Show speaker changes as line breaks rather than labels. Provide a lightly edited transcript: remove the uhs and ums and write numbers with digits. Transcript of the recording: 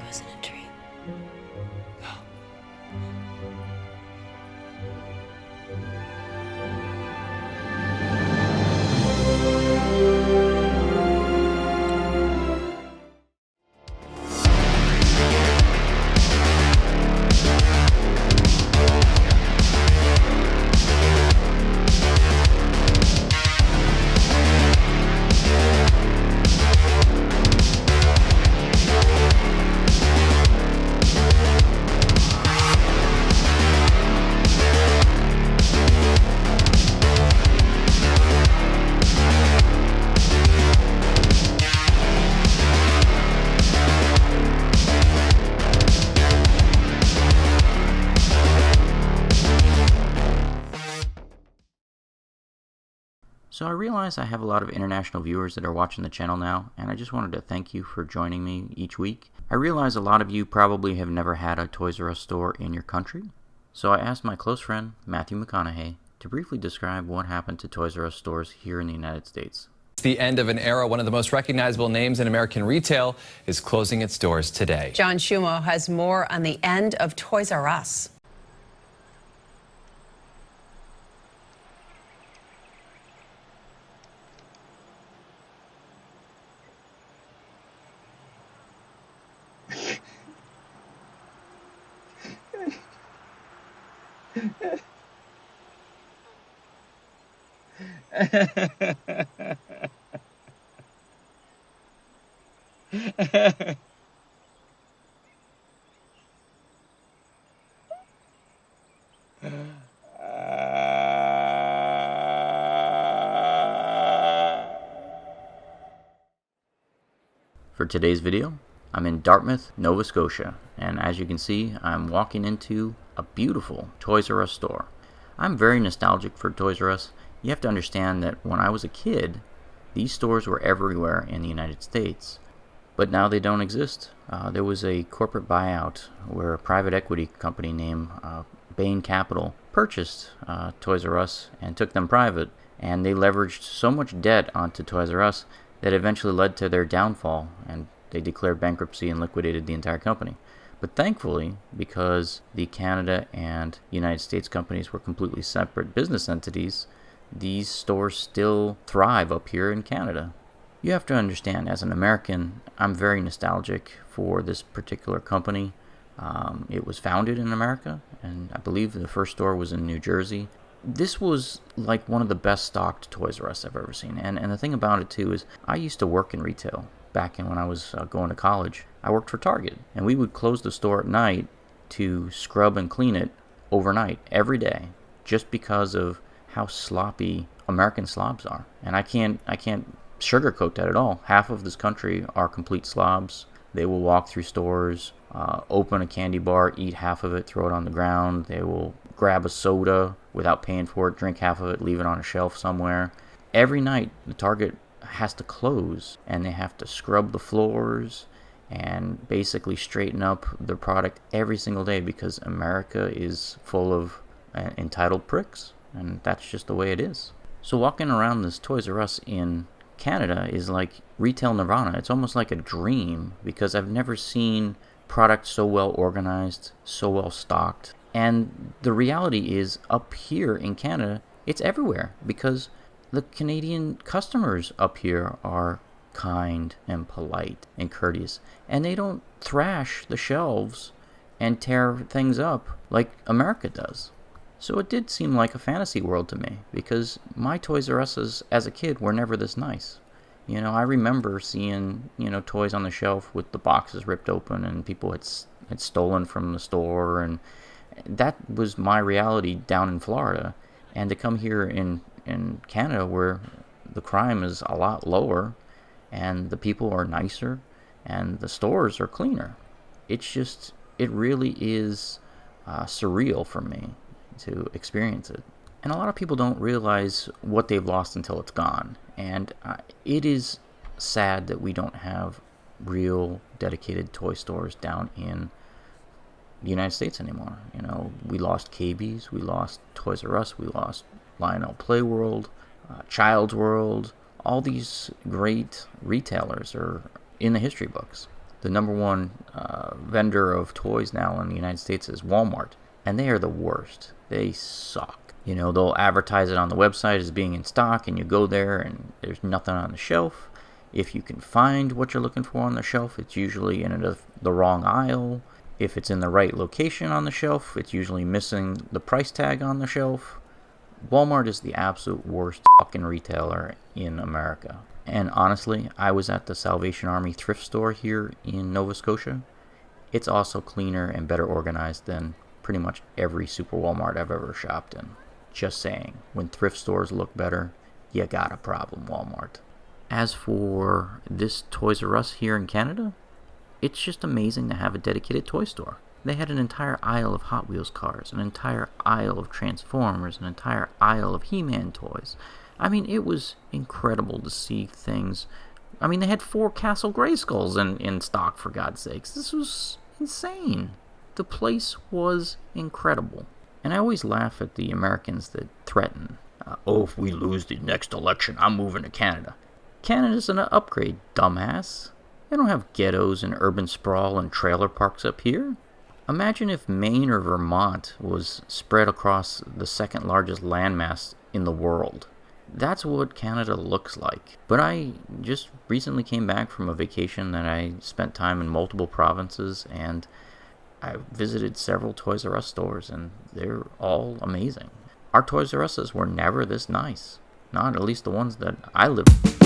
was in a dream.
So I realize I have a lot of international viewers that are watching the channel now, and I just wanted to thank you for joining me each week. I realize a lot of you probably have never had a Toys R Us store in your country, so I asked my close friend, Matthew McConaughey, to briefly describe what happened to Toys R Us stores here in the United States.
It's the end of an era. One of the most recognizable names in American retail is closing its doors today.
John Schmuck has more on the end of Toys R Us.
For today's video, I'm in Darthmouth, Nova Scotia, and as you can see, I'm walking into a beautiful Toys R Us store. I'm very nostalgic for Toys R Us. You have to understand that when I was a kid, these stores were everywhere in the United States, but now they don't exist. There was a corporate buyout where a private equity company named Bain Capital purchased Toys R Us and took them private, and they leveraged so much debt onto Toys R Us that eventually led to their downfall, and they declared bankruptcy and liquidated the entire company. But thankfully, because the Canada and United States companies were completely separate business entities, these stores still thrive up here in Canada. You have to understand, as an American, I'm very nostalgic for this particular company. It was founded in America, and I believe the first store was in New Jersey. This was like one of the best stocked Toys R Us I've ever seen. And the thing about it too is I used to work in retail back when I was going to college. I worked for Target, and we would close the store at night to scrub and clean it overnight every day, just because of how sloppy American slobs are. And I can't sugarcoat that at all. Half of this country are complete slobs. They will walk through stores, open a candy bar, eat half of it, throw it on the ground. They will grab a soda without paying for it, drink half of it, leave it on a shelf somewhere. Every night, the Target has to close, and they have to scrub the floors and basically straighten up the product every single day, because America is full of entitled pricks, and that's just the way it is. So walking around this Toys R Us in Canada is like retail nirvana. It's almost like a dream, because I've never seen products so well organized, so well stocked. And the reality is, up here in Canada, it's everywhere, because the Canadian customers up here are kind and polite and courteous, and they don't thrash the shelves and tear things up like America does. So it did seem like a fantasy world to me, because my Toys R Us's as a kid were never this nice. You know, I remember seeing, toys on the shelf with the boxes ripped open and people had stolen from the store, and that was my reality down in Florida. And to come here in Canada, where the crime is a lot lower and the people are nicer and the stores are cleaner, it really is surreal for me to experience it. And a lot of people don't realize what they've lost until it's gone. And it is sad that we don't have real dedicated toy stores down in the United States anymore. We lost Kaybee's, we lost Toys R Us, we lost Lionel Playworld, Child's World. All these great retailers are in the history books. The number one vendor of toys now in the United States is Walmart, and they are the worst. They suck. You know, they'll advertise it on the website as being in stock, and you go there and there's nothing on the shelf. If you can find what you're looking for on the shelf, it's usually in the wrong aisle. If it's in the right location on the shelf, it's usually missing the price tag on the shelf. Walmart is the absolute worst fucking retailer in America. And honestly, I was at the Salvation Army thrift store here in Nova Scotia. It's also cleaner and better organized than pretty much every super Walmart I've ever shopped in. Just saying, when thrift stores look better, you got a problem, Walmart. As for this Toys R Us here in Canada, it's just amazing to have a dedicated toy store. They had an entire aisle of Hot Wheels cars, an entire aisle of Transformers, an entire aisle of He-Man toys. I mean, it was incredible to see things. I mean, they had 4 Castle Grayskulls in stock, for God's sakes. This was insane. The place was incredible. And I always laugh at the Americans that threaten, if we lose the next election, I'm moving to Canada. Canada's an upgrade, dumbass. They don't have ghettos and urban sprawl and trailer parks up here. Imagine if Maine or Vermont was spread across the second largest landmass in the world. That's what Canada looks like. But I just recently came back from a vacation that I spent time in multiple provinces, and I visited several Toys R Us stores, and they're all amazing. Our Toys R Us's were never this nice. Not at least the ones that I lived in.